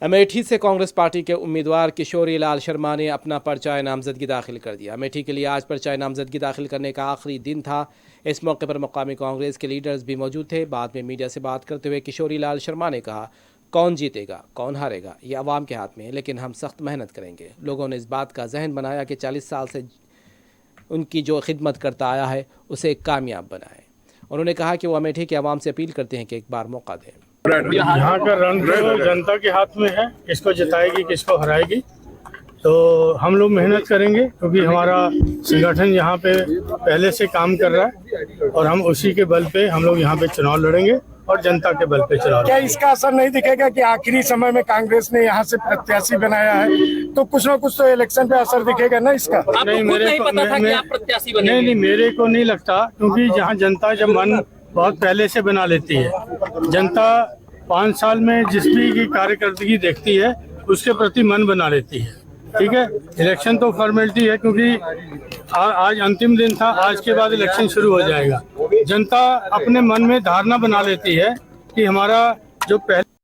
अमेठी से कांग्रेस पार्टी के उम्मीदवार किशोरी लाल शर्मा ने अपना पर्चा नामजदगी दाखिल कर दिया। अमेठी के लिए आज पर्चा नामजदगी दाखिल करने का आखिरी दिन था। इस मौके पर मकामी कांग्रेस के लीडर्स भी मौजूद थे। बाद में मीडिया से बात करते हुए किशोरी लाल शर्मा ने कहा, कौन जीतेगा कौन हारेगा ये अवाम के हाथ में है, लेकिन हम सख्त मेहनत करेंगे। लोगों ने इस बात का जहन बनाया कि 40 साल से उनकी जो खिदमत करता आया है उसे कामयाब बनाए। उन्होंने कहा कि वो अमेठी के अवाम से अपील करते हैं कि एक बार मौका दें। यहाँ का रंग तो जनता के हाथ में है, किसको जिताएगी किसको हराएगी। तो हम लोग मेहनत करेंगे क्योंकि हमारा संगठन यहाँ पे पहले से काम कर रहा है और हम उसी के बल पे हम लोग यहाँ पे चुनाव लड़ेंगे और जनता के बल पे चुनाव। क्या इसका असर नहीं दिखेगा कि आखिरी समय में कांग्रेस ने यहाँ से प्रत्याशी बनाया है, तो कुछ ना कुछ तो इलेक्शन पे असर दिखेगा ना इसका? नहीं, मेरे को नहीं, मेरे को नहीं लगता, क्योंकि जहाँ जनता जब मन बहुत पहले से बना लेती है, जनता 5 साल में जिस भी की कार्यकर्दगी देखती है उसके प्रति मन बना लेती है। ठीक है, इलेक्शन तो फॉर्मेलिटी है, क्योंकि आज अंतिम दिन था, आज के बाद इलेक्शन शुरू हो जाएगा। जनता अपने मन में धारणा बना लेती है कि हमारा जो पहले